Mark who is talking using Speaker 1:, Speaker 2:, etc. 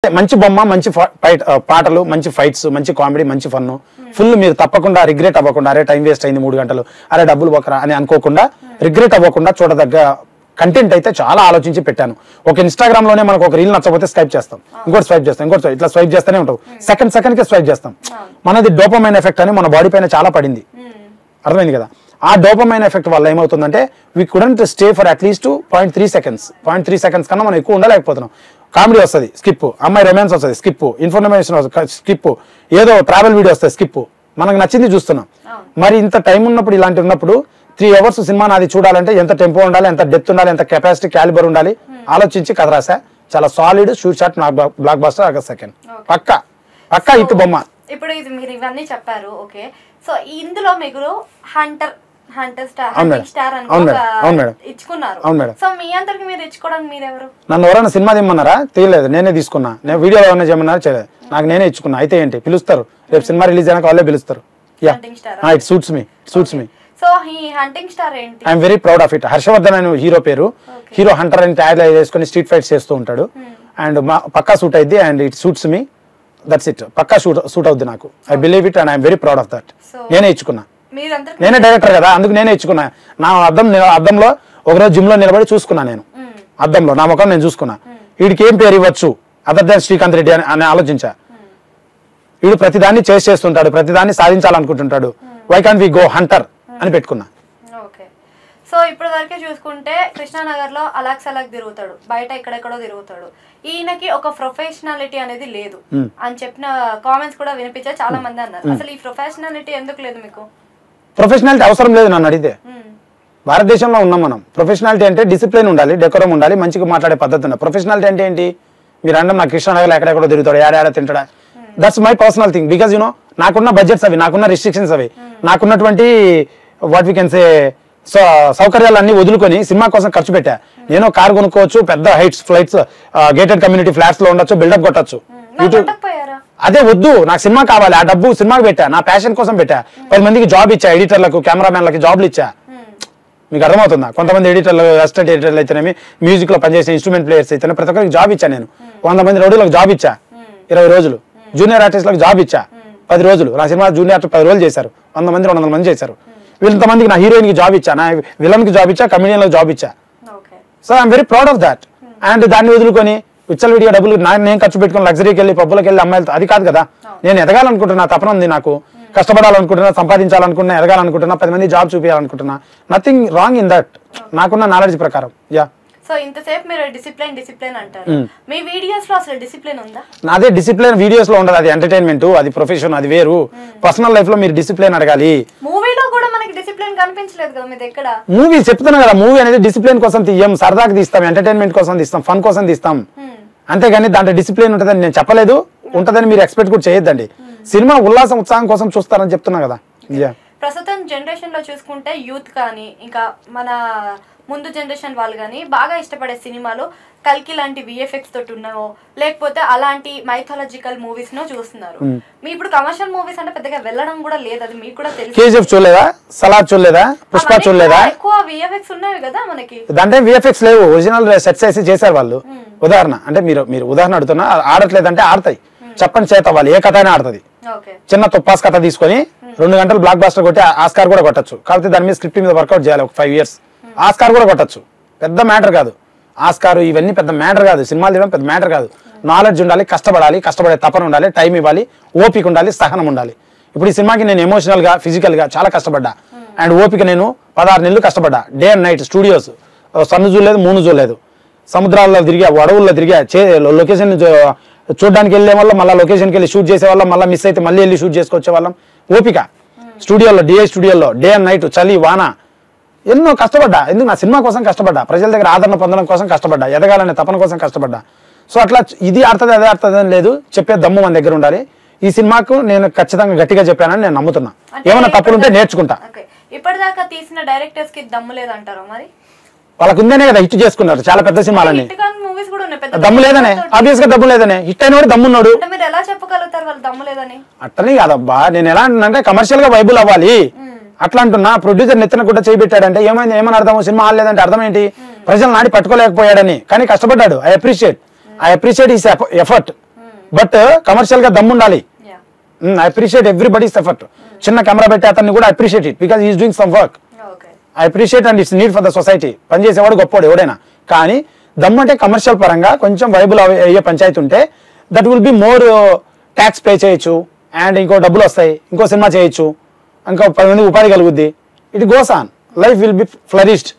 Speaker 1: మంచి బొమ్మ, మంచి పాటలు, మంచి ఫైట్స్, మంచి కామెడీ, మంచి ఫన్, ఫుల్ మీరు తప్పకుండా రిగ్రెట్ అవ్వకుండా అరే టైం వేస్ట్ అయింది 3 గంటలు, అరే డబ్బులు బొక్కరా అని అనుకోకుండా రిగ్రెట్ అవ్వకుండా చూడదగ్గ కంటెంట్ అయితే చాలా ఆలోచించి పెట్టాను. ఒక ఇన్స్టాగ్రామ్ లోనే మనకు ఒక రీల్ నచ్చకపోతే స్వైప్ చేస్తాం, ఇంకోటి స్వైప్ చేస్తాం, ఇంకోటి ఇట్లా స్వైప్ చేస్తూనే ఉంటాం, సెకండ్ కి స్వైప్ చేస్తాం. మనది డోపమైన్ ఎఫెక్ట్ అని మన బాడీ పైన చాలా పడింది, అర్థమైంది కదా. ఆ డోపమైన్ ఎఫెక్ట్ వల్ల ఏమవుతుందంటే we couldn't stay for at least 0.3 seconds కన్నా మనం ఎక్కువ ఉండలేకపోతున్నాం. కామెడీ వస్తుంది స్కిప్, అమ్మాయి రొమాన్స్ వస్తుంది స్కిప్, ఇన్ఫర్మేషన్ స్కిప్, ఏదో ట్రావెల్ వీడియో వస్తుంది స్కిప్, మనకు నచ్చింది చూస్తున్నాం. మరి ఇంత టైం ఉన్నప్పుడు ఇలాంటి ఉన్నప్పుడు 3 అవర్స్ సినిమా నాది చూడాలంటే ఎంత టెంపో ఉండాలి, ఎంత డెప్త్ ఉండాలి, ఎంత కెపాసిటీ క్యాలిబర్ ఉండాలి ఆలోచించి కథ రాసా. చాలా solid shoot shot, blockbuster August second పక్కా ఇటు బొమ్మ.
Speaker 2: ఇప్పుడు ఇది మీరు ఇవన్నీ చెప్పారు ఓకే. సో ఇందులో మీకు హంటర్ స్టార్ ఇచ్చుకున్నారు. సో మీ అందరికి మీరు ఇచ్చుకోవడానికి మీరు ఎవరు?
Speaker 1: నన్ను ఎవరైనా సినిమా తీయమన్నారా? తీయలేదు, నేనే తీసుకున్నా. నేను వీడియో ఏమైనా చేయమన్నారా? చేయలేదు, నాకు నేనే ఇచ్చుకున్నా. అయితే ఏంటి పిలుస్తారు, రేపు సినిమా రిలీజ్ అయినాక వాళ్ళే పిలుస్తారు. It suits me.
Speaker 2: సో ఈ హంటింగ్ స్టార్ ఏంటి?
Speaker 1: I'm very proud of it. Harshavardhan అని హీరో పేరు, హీరో హంటర్ అని ట్యాగ్ వేసుకొని స్ట్రీట్ ఫైట్స్ చేస్తూ ఉంటాడు. అండ్ పక్కా సూట్ అయింది and it suits me, that's it. పక్కా సూట్ అవుద్ది నాకు. I believe it and I'm very proud of that. నేనే ఇచ్చుకున్నా, నేనే డైరెక్టర్ కదా, అందుకు నేనే ఇచ్చుకున్నా. నా అద్దంలో ఒకరోజు జిమ్ లో నిలబడి చూసుకున్నా, నేను అద్దంలో నా ముఖం నేను చూసుకున్నా. వీడికి ఏం పేరు ఇవ్వచ్చు అదర్ దాన్ శ్రీకాంత్ రెడ్డి అని ఆలోచించా. వీడు ప్రతిదాన్ని చేస్తుంటాడు, ప్రతిదాన్ని సాధించాలనుకుంటుంటాడు, why can't we go hunter అని పెట్టుకున్నా.
Speaker 2: సో ఇప్పుడు వరకే చూసుకుంటే కృష్ణానగర్ లో అలాగ్ తిరుగుతాడు, బయట ఎక్కడెక్కడో తిరుగుతాడు. ఈయనకి ఒక ప్రొఫెషనాలిటీ అనేది లేదు అని చెప్పిన కామెంట్స్ కూడా వినిపించా, చాలా మంది అన్నారు. అసలు ఈ ప్రొఫెషనాలిటీ ఎందుకు లేదు మీకు?
Speaker 1: ప్రొఫెషనాలిటీ అవసరం లేదు నన్ను అడిగితే. భారతదేశంలో ఉన్నాం మనం. ప్రొఫెషనాలిటీ అంటే డిసిప్లిన్ ఉండాలి, డెకోరం ఉండాలి, మంచిగా మాట్లాడే పద్ధతి ఉండాలి. ప్రొఫెషనాలిటీ అంటే ఏంటి? మీరు అంటే నా కృష్ణానగర్ ఎక్కడెక్కడో తిరుగుతాడు, ఏడాడ తింటాడా, that's my personal thing. Because you know నాకున్న బడ్జెట్స్ అవి, నాకున్న రిస్ట్రిక్షన్స్ అవి, నాకున్నటువంటి వాట్ వీ కెన్ సే సౌకర్యాలన్నీ వదులుకొని సినిమా కోసం ఖర్చు పెట్టా. నేను కార్ కొనుక్కోవచ్చు, పెద్ద heights flights gated community flats లో ఉండొచ్చు, బిల్డప్ కొట్టచ్చు. అదే వద్దు, నాకు సినిమా కావాలి, ఆ డబ్బు సినిమాకి పెట్టా, నా ప్యాషన్ కోసం పెట్టా. 10 మందికి జాబ్ ఇచ్చా, ఎడిటర్లకు, కెమెరామెన్లకి జాబ్లు ఇచ్చా. మీకు అర్థమవుతుందా? కొంతమంది ఎడిటర్లు, అసిస్టెంట్ ఎడిటర్లు అయితేనేమి, మ్యూజిక్ లో పనిచేసే ఇన్స్ట్రుమెంట్ ప్లేయర్స్ అయితేనే ప్రతి ఒక్కరికి జాబ్ ఇచ్చా. నేను 100 మంది రౌడీలకు జాబ్ ఇచ్చా 20 రోజులు, జూనియర్ ఆర్టిస్టులకు జాబ్ ఇచ్చా 10 రోజులు. నా సినిమా జూనియర్ ఆర్టిస్ట్ 10 రోజులు చేశారు, 100 మంది 200 మంది చేశారు. వీళ్ళంతమందికి నా హీరోయిన్ కి జాబ్ ఇచ్చా, నా విలన్ కి జాబ్ ఇచ్చా, కమెడియన్ లకు జాబ్ ఇచ్చా. So I'm very proud of that. And దాన్ని వదులుకొని విచ్చలవిడిగా డబ్బులు నేను ఖర్చు పెట్టుకుని లగ్జరీకి వెళ్ళి పబ్బులకు వెళ్ళి అమ్మాయిలతో అది కాదు కదా. నేను ఎదగాలనుకుంటున్నా, తపన ఉంది నాకు, కష్టపడాలనుకుంటున్నా, సంపాదించాలనుకుంటున్నా, ఎదగాలనుకుంటున్నా, 10 మంది జాబ్ చూపించాలనుకుంటున్నా. నథింగ్ రాంగ్ ఇన్ దట్, నాకున్న నాలెడ్జ్ ప్రకారం. యా.
Speaker 2: సో ఇంతసేపు మీరు డిసిప్లిన్ అంటారు, మీ వీడియోస్ లో అసలు డిసిప్లిన్ ఉందా?
Speaker 1: అదే డిసిప్లిన్ వీడియోస్ లో ఉండదు, అది ఎంటర్టైన్మెంట్, అది ప్రొఫెషన్, అది వేరు. పర్సనల్ లైఫ్ లో మీరు డిసిప్లిన్ అడగాలి.
Speaker 2: మూవీలో కూడా మనకి డిసిప్లిన్ కనిపించలేదు కదా మీది ఎక్కడ?
Speaker 1: మూవీ చెప్తున్నా కదా, మూవీ అనేది డిసిప్లిన్ కోసం తీయం, సరదాకి తీస్తాం, ఎంటర్టైన్మెంట్ కోసం తీస్తాం, ఫన్ కోసం తీస్తాం. అంతేగాని దాంట్లో డిసిప్లిన్ ఉంటుందని నేను చెప్పలేదు, ఉంటుందని మీరు ఎక్స్పెక్ట్ కూడా చేయొద్దండి. సినిమా ఉల్లాసం ఉత్సాహం కోసం చూస్తారని చెప్తున్నా కదా.
Speaker 2: ప్రస్తుతం జనరేషన్ లో చూసుకుంటే యూత్ కానీ ఇంకా మన ముందు జనరేషన్ వాళ్ళు కానీ బాగా ఇష్టపడే సినిమాలు కల్కి లాంటి విఎఫ్ఎక్స్ తోటి ఉన్నాయో, లేకపోతే అలాంటి మైథాలజికల్ మూవీస్ నో చూస్తున్నారు. మీ ఇప్పుడు కమర్షియల్ మూవీస్ అంటే పెద్దగా వెళ్ళడం కూడా లేదు, అది మీకు కూడా తెలుసు.
Speaker 1: కేజీఎఫ్ చూడలేదా, సలార్ చూడలేదా, పుష్ప చూడలేదా?
Speaker 2: ఎక్కువ విఎఫ్ఎక్స్ ఉన్నాయి కదా మనకి.
Speaker 1: అంటే విఎఫ్ఎక్స్ లేవు, ఒరిజినల్ సెట్స్ వేసి చేశారు వాళ్ళు. ఉదాహరణ అంటే మీరు ఉదాహరణ అడుగుతున్నా, ఆడట్లేదంటే ఆడతాయి, చెప్పండి చేత వాళ్ళు ఏ కథ అయినా ఆడుతుంది. చిన్న తుప్పాస్ కథ తీసుకొని 2 గంటలు బ్లాక్ బాస్టర్ కొట్టి ఆస్కార్ కూడా కొట్టచ్చు. కాకపోతే దాని మీద స్క్రిప్ట్ మీద వర్కౌట్ చేయాలి, ఒక 5 years. ఆస్కార్ కూడా కొట్టచ్చు, పెద్ద మ్యాటర్ కాదు. ఆస్కార్ ఇవన్నీ పెద్ద మ్యాటర్ కాదు, సినిమాలు తీయడం పెద్ద మ్యాటర్ కాదు. నాలెడ్జ్ ఉండాలి, కష్టపడాలి, కష్టపడే తపన ఉండాలి, టైం ఇవ్వాలి, ఓపిక ఉండాలి, సహనం ఉండాలి. ఇప్పుడు ఈ సినిమాకి నేను ఎమోషనల్ గా ఫిజికల్ గా చాలా కష్టపడ్డా. అండ్ ఓపిక నేను 16 నెలలు కష్టపడ్డా, డే అండ్ నైట్. స్టూడియోస్ సన్ను చూడలేదు, మూను చూడలేదు, సముద్రాల్లో తిరిగా, అడవుల్లో తిరిగా, లొకేషన్ చూడడానికి వెళ్ళే వాళ్ళం, మళ్ళీ లొకేషన్కి వెళ్ళి షూట్ చేసేవాళ్ళం, మళ్ళీ మిస్ అయితే మళ్ళీ వెళ్ళి షూట్ చేసుకొచ్చే వాళ్ళం. ఓపిక స్టూడియోలో, డిఐ స్టూడియోలో డే అండ్ నైట్, చలి వాన, ఎన్నో కష్టపడ్డా. ఎందుకు? నా సినిమా కోసం కష్టపడ్డా, ప్రజల దగ్గర ఆదరణ పొందడం కోసం కష్టపడ్డా, ఎదగాలనే తపన కోసం కష్టపడ్డా. సో అట్లా ఇది ఆడుతుంది అదే ఆడుతుంది అని లేదు, చెప్పే దమ్ము మన దగ్గర ఉండాలి. ఈ సినిమాకు నేను ఖచ్చితంగా గట్టిగా చెప్పానని నేను నమ్ముతున్నా. ఏమైనా తప్పులుంటే నేర్చుకుంటా.
Speaker 2: ఇప్పటిదాకా తీసిన డైరెక్టర్స్ కి దమ్ము లేదంటారు మరి?
Speaker 1: వాళ్ళకు ఉందనే కదా హిట్ చేసుకున్నారు చాలా పెద్ద సినిమాలని. దమ్ము లేదనే, ఆబ్వియస్ గా దమ్ము లేదనే. హిట్ అయినోడు దమ్మున్నాడు. అట్టనే కాదబ్బా, నేను ఎలా అంటే కమర్షియల్ గా వైబుల్ అవ్వాలి అట్లా అంటున్నా. ప్రొడ్యూసర్ నెత్తిన కూడా చేయబెట్టాడంటే ఏమైంది, ఏమని అర్థం? సినిమా ఆడలేదంటే అర్థం ఏంటి? ప్రజలు నాడి పట్టుకోలేకపోయాడని. కానీ కష్టపడ్డాడు. I appreciate his effort. But commercial గా దమ్ము ఉండాలి. I appreciate everybody's effort. చిన్న కెమెరా పెట్టే అతన్ని కూడా appreciate it because is doing some work. I appreciate and it's need for the society. పనిచేసేవాడు గొప్పవాడు ఎవడైనా, కానీ దమ్ము అంటే కమర్షియల్ పరంగా కొంచెం వైబుల్ అయ్యే పంచాయతీ ఉంటే that will be more tax pay చేయొచ్చు అండ్ ఇంకో డబ్బులు వస్తాయి, ఇంకో సినిమా చేయొచ్చు, ఇంకో 10 మంది ఉపాధి కలుగుద్ది. It goes on, life will be flourished.